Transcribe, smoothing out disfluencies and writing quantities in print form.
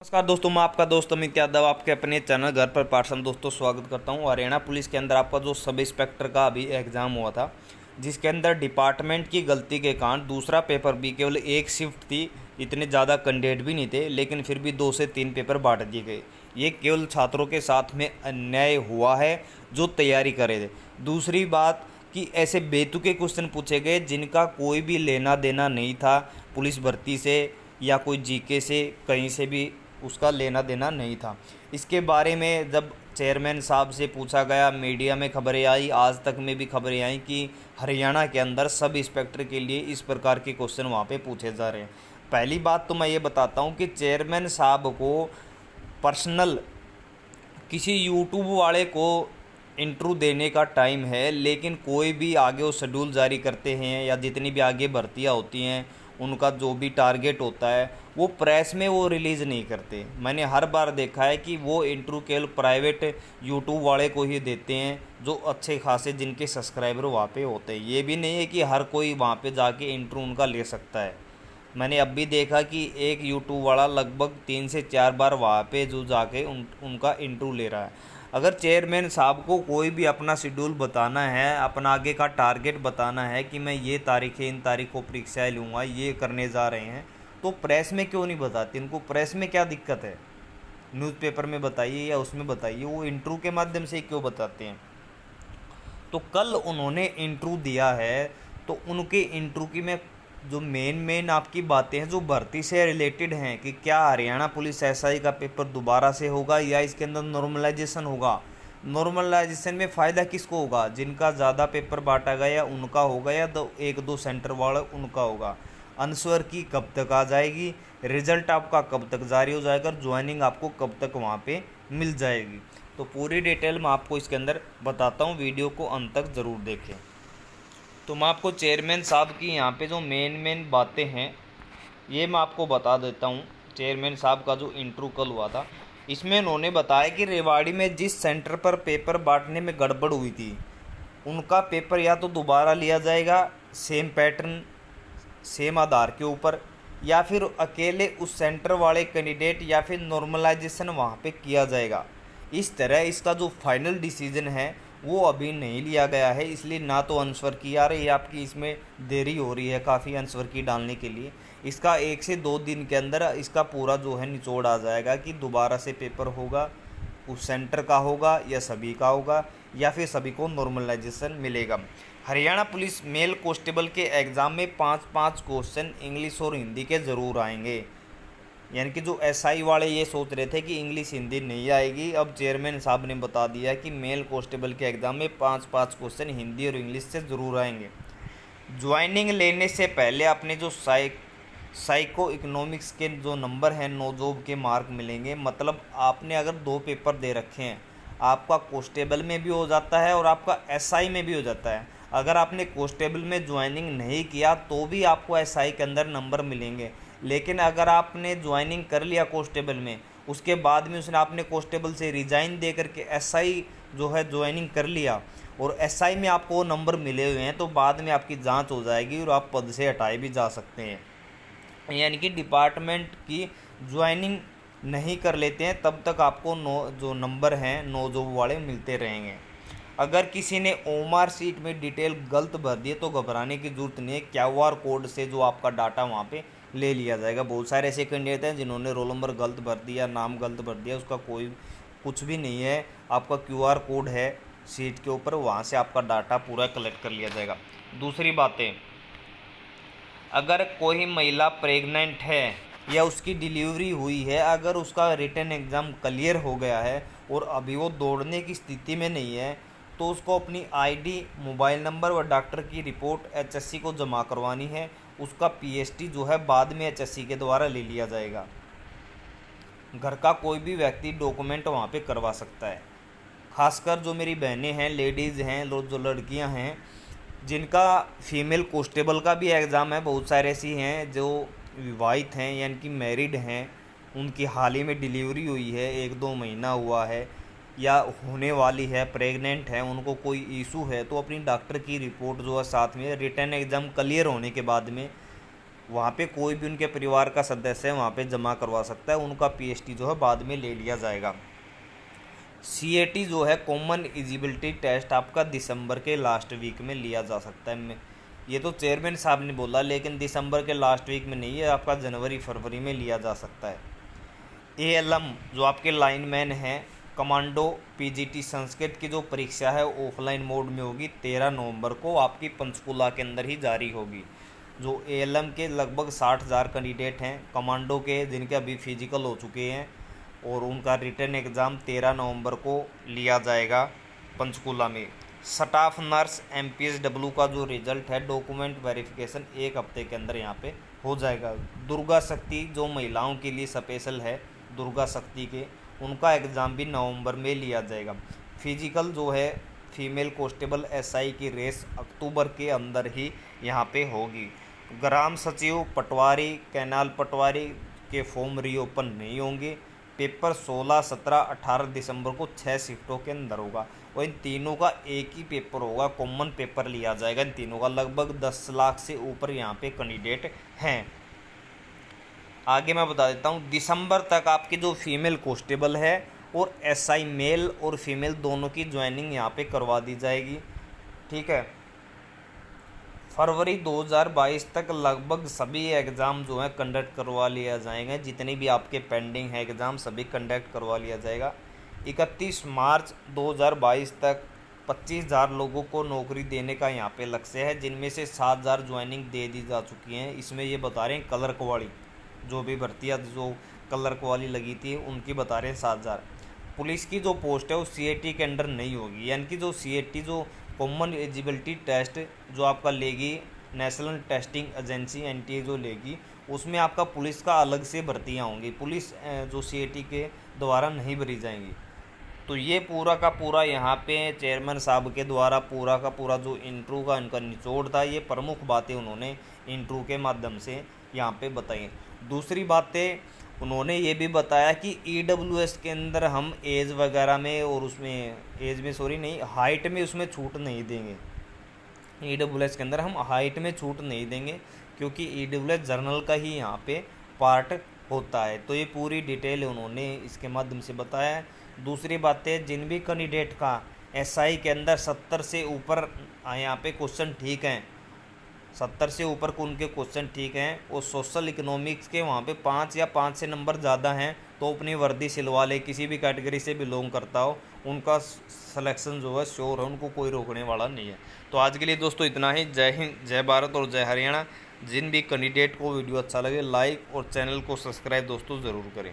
नमस्कार दोस्तों, मैं आपका दोस्त अमित यादव आपके अपने चैनल घर पर पाठशाला दोस्तों स्वागत करता हूं। हरियाणा पुलिस के अंदर आपका जो सब इंस्पेक्टर का अभी एग्ज़ाम हुआ था, जिसके अंदर डिपार्टमेंट की गलती के कारण दूसरा पेपर भी केवल एक शिफ्ट थी, इतने ज़्यादा कैंडिडेट भी नहीं थे, लेकिन फिर भी 2 से 3 पेपर बांट दिए गए। ये केवल छात्रों के साथ में अन्याय हुआ है जो तैयारी करे थे। दूसरी बात कि ऐसे बेतुके क्वेश्चन पूछे गए जिनका कोई भी लेना देना नहीं था पुलिस भर्ती से या कोई जीके से, कहीं से भी उसका लेना देना नहीं था। इसके बारे में जब चेयरमैन साहब से पूछा गया, मीडिया में खबरें आई, आज तक में भी खबरें आई कि हरियाणा के अंदर सब इंस्पेक्टर के लिए इस प्रकार के क्वेश्चन वहाँ पे पूछे जा रहे हैं। पहली बात तो मैं ये बताता हूँ कि चेयरमैन साहब को पर्सनल किसी यूट्यूब वाले को इंटरव्यू देने का टाइम है, लेकिन कोई भी आगे वो शेड्यूल जारी करते हैं या जितनी भी आगे भर्तियां होती हैं उनका जो भी टारगेट होता है वो प्रेस में वो रिलीज़ नहीं करते। मैंने हर बार देखा है कि वो इंटरव्यू केवल प्राइवेट यूट्यूब वाले को ही देते हैं, जो अच्छे खासे जिनके सब्सक्राइबर वहाँ पे होते हैं। ये भी नहीं है कि हर कोई वहाँ पे जाके इंटरव्यू उनका ले सकता है। मैंने अब भी देखा कि एक यूट्यूब वाला लगभग 3 से 4 बार वहाँ पे जो जाके उनका इंटरव्यू ले रहा है। अगर चेयरमैन साहब को कोई भी अपना शेड्यूल बताना है, अपना आगे का टारगेट बताना है कि मैं ये तारीखें इन तारीख को परीक्षाएँ लूँगा, ये करने जा रहे हैं, तो प्रेस में क्यों नहीं बताते? इनको प्रेस में क्या दिक्कत है? न्यूज़पेपर में बताइए या उसमें बताइए, वो इंटरव्यू के माध्यम से क्यों बताते हैं? तो कल उन्होंने इंटरव्यू दिया है, तो उनके इंटरव्यू की मैं जो मेन आपकी बातें हैं जो भर्ती से रिलेटेड हैं कि क्या हरियाणा पुलिस एसआई का पेपर दोबारा से होगा या इसके अंदर नॉर्मलाइजेशन होगा। नॉर्मलाइजेशन में फ़ायदा किसको होगा? जिनका ज़्यादा पेपर बांटा गया उनका होगा या एक दो सेंटर वाला उनका होगा। आंसर की कब तक आ जाएगी, रिजल्ट आपका कब तक जारी हो जाएगा, ज्वाइनिंग आपको कब तक वहाँ पे मिल जाएगी। तो पूरी डिटेल मैं आपको इसके अंदर बताता हूँ, वीडियो को अंत तक ज़रूर देखें। तो मैं आपको चेयरमैन साहब की यहाँ पे जो मेन बातें हैं ये मैं आपको बता देता हूँ। चेयरमैन साहब का जो इंटरव्यू कल हुआ था, इसमें उन्होंने बताया कि रेवाड़ी में जिस सेंटर पर पेपर बांटने में गड़बड़ हुई थी उनका पेपर या तो दोबारा लिया जाएगा सेम पैटर्न सेम आधार के ऊपर, या फिर अकेले उस सेंटर वाले कैंडिडेट या फिर नॉर्मलाइजेशन वहाँ पे किया जाएगा। इस तरह इसका जो फाइनल डिसीजन है वो अभी नहीं लिया गया है, इसलिए ना तो आंसर की आ रही है आपकी, इसमें देरी हो रही है काफ़ी आंसर की डालने के लिए। इसका 1 से 2 दिन के अंदर इसका पूरा जो है निचोड़ आ जाएगा कि दोबारा से पेपर होगा, उस सेंटर का होगा या सभी का होगा, या फिर सभी को नॉर्मलाइजेशन मिलेगा। हरियाणा पुलिस मेल कांस्टेबल के एग्ज़ाम में 5-5 क्वेश्चन इंग्लिश और हिंदी के ज़रूर आएंगे। यानी कि जो एसआई वाले ये सोच रहे थे कि इंग्लिश हिंदी नहीं आएगी, अब चेयरमैन साहब ने बता दिया कि मेल कांस्टेबल के एग्ज़ाम में 5-5 क्वेश्चन हिंदी और इंग्लिश से ज़रूर आएंगे। ज्वाइनिंग लेने से पहले अपने जो साइको इकोनॉमिक्स के जो नंबर हैं, नो जॉब के मार्क मिलेंगे। मतलब आपने अगर 2 पेपर दे रखे हैं, आपका कांस्टेबल में भी हो जाता है और आपका एसआई में भी हो जाता है। अगर आपने कांस्टेबल में ज्वाइनिंग नहीं किया तो भी आपको एसआई के अंदर नंबर मिलेंगे, लेकिन अगर आपने ज्वाइनिंग कर लिया कांस्टेबल में, उसके बाद में उसने आपने कांस्टेबल से रिजाइन दे करके एसआई जो है ज्वाइनिंग कर लिया और एसआई में आपको वो नंबर मिले हुए हैं, तो बाद में आपकी जांच हो जाएगी और आप पद से हटाए भी जा सकते हैं। यानी कि डिपार्टमेंट की ज्वाइनिंग नहीं कर लेते हैं तब तक आपको जो नंबर हैं नो जॉब वाले मिलते रहेंगे। अगर किसी ने ओमार सीट में डिटेल गलत भर दी तो घबराने की ज़रूरत नहीं है, क्यूआर कोड से जो आपका डाटा वहाँ पे ले लिया जाएगा। बहुत सारे ऐसे कैंडिडेट हैं जिन्होंने रोल नंबर गलत भर दिया, नाम गलत भर दिया, उसका कोई कुछ भी नहीं है। आपका क्यूआर कोड है सीट के ऊपर, वहाँ से आपका डाटा पूरा कलेक्ट कर लिया जाएगा। दूसरी बातें, अगर कोई महिला प्रेग्नेंट है या उसकी डिलीवरी हुई है, अगर उसका रिटन एग्ज़ाम क्लियर हो गया है और अभी वो दौड़ने की स्थिति में नहीं है, तो उसको अपनी आईडी, मोबाइल नंबर व डॉक्टर की रिपोर्ट एचएससी को जमा करवानी है। उसका पीएसटी जो है बाद में एचएससी के द्वारा ले लिया जाएगा। घर का कोई भी व्यक्ति डॉक्यूमेंट वहाँ पे करवा सकता है। खासकर जो मेरी बहनें हैं, लेडीज़ हैं, जो लड़कियाँ हैं जिनका फीमेल कांस्टेबल का भी एग्ज़ाम है, बहुत सारे ऐसी हैं जो विवाहित हैं यानी कि मैरिड हैं, उनकी हाल ही में डिलीवरी हुई है, 1-2 महीना हुआ है या होने वाली है, प्रेग्नेंट है, उनको कोई इशू है, तो अपनी डॉक्टर की रिपोर्ट जो है साथ में रिटन एग्ज़ाम क्लियर होने के बाद में वहाँ पे कोई भी उनके परिवार का सदस्य है वहाँ पे जमा करवा सकता है, उनका पीएचटी जो है बाद में ले लिया जाएगा। सीएटी जो है कॉमन एलिजिबिलिटी टेस्ट आपका दिसंबर के लास्ट वीक में लिया जा सकता है। ये तो चेयरमैन साहब ने बोला, लेकिन दिसंबर के लास्ट वीक में नहीं है, आपका जनवरी फरवरी में लिया जा सकता है। एएलएम जो आपके लाइनमैन हैं, कमांडो पीजीटी संस्कृत की जो परीक्षा है ऑफलाइन मोड में होगी, 13 नवंबर को आपकी पंचकुला के अंदर ही जारी होगी। जो एएलएम के लगभग 60,000 कैंडिडेट हैं, कमांडो के जिनके अभी फिजिकल हो चुके हैं, और उनका रिटर्न एग्ज़ाम 13 नवंबर को लिया जाएगा पंचकुला में। स्टाफ नर्स एमपीएसडब्ल्यू का जो रिजल्ट है डॉक्यूमेंट वेरिफिकेशन 1 हफ्ते के अंदर यहाँ पे हो जाएगा। दुर्गा शक्ति जो महिलाओं के लिए स्पेशल है, दुर्गा शक्ति के, उनका एग्ज़ाम भी नवंबर में लिया जाएगा। फिजिकल जो है फीमेल कांस्टेबल एसआई की रेस अक्टूबर के अंदर ही यहाँ पे होगी। ग्राम सचिव पटवारी, कैनाल पटवारी के फॉर्म रीओपन नहीं होंगे। पेपर 16, 17, 18 दिसंबर को 6 शिफ्टों के अंदर होगा, और इन तीनों का एक ही पेपर होगा, कॉमन पेपर लिया जाएगा इन तीनों का। लगभग 10 लाख से ऊपर यहाँ पे कैंडिडेट हैं। आगे मैं बता देता हूँ, दिसंबर तक आपकी जो फीमेल कांस्टेबल है और एसआई मेल और फीमेल दोनों की ज्वाइनिंग यहाँ पे करवा दी जाएगी। ठीक है, फरवरी 2022 तक लगभग सभी एग्ज़ाम जो है कंडक्ट करवा लिया जाएंगे। जितने भी आपके पेंडिंग है एग्ज़ाम सभी कंडक्ट करवा लिया जाएगा। 31 मार्च 2022 तक 25,000 लोगों को नौकरी देने का यहाँ पे लक्ष्य है, जिनमें से 7,000 ज्वाइनिंग दे दी जा चुकी हैं। इसमें ये बता रहे हैं क्लर्क वाली जो भी भर्तियाँ जो क्लर्क वाली लगी थी उनकी बता रहे हैं 7,000। पुलिस की जो पोस्ट है वो सीएटी के अंडर नहीं होगी, यानी कि जो सीएटी जो कॉमन एलिजिबिलिटी टेस्ट जो आपका लेगी नेशनल टेस्टिंग एजेंसी एनटीए जो लेगी, उसमें आपका पुलिस का अलग से भर्तियाँ होंगी, पुलिस जो सीएटी के द्वारा नहीं भरी जाएंगी। तो ये पूरा का पूरा यहाँ पे चेयरमैन साहब के द्वारा पूरा का पूरा जो इंटरव्यू का इनका निचोड़ था, ये प्रमुख बातें उन्होंने इंटरव्यू के माध्यम से यहाँ पे बताई। दूसरी बातें उन्होंने ये भी बताया कि ईडब्ल्यूएस के अंदर हम एज वगैरह में और उसमें हाइट में उसमें छूट नहीं देंगे। ईडब्ल्यूएस के अंदर हम हाइट में छूट नहीं देंगे, क्योंकि ईडब्ल्यूएस जर्नल का ही यहाँ पे पार्ट होता है। तो ये पूरी डिटेल उन्होंने इसके माध्यम से बताया है। दूसरी बात है, जिन भी कैंडिडेट का एसआई के अंदर 70 से ऊपर यहाँ पे क्वेश्चन ठीक हैं, 70 से ऊपर को उनके क्वेश्चन ठीक हैं, और सोशल इकोनॉमिक्स के वहाँ पे 5 या 5 से नंबर ज़्यादा हैं, तो अपनी वर्दी सिलवा ले, किसी भी कैटेगरी से बिलोंग करता हो, उनका सिलेक्शन जो है श्योर है, उनको कोई रोकने वाला नहीं है। तो आज के लिए दोस्तों इतना ही। जय हिंद, जय भारत और जय हरियाणा। जिन भी कैंडिडेट को वीडियो अच्छा लगे लाइक और चैनल को सब्सक्राइब दोस्तों ज़रूर करें।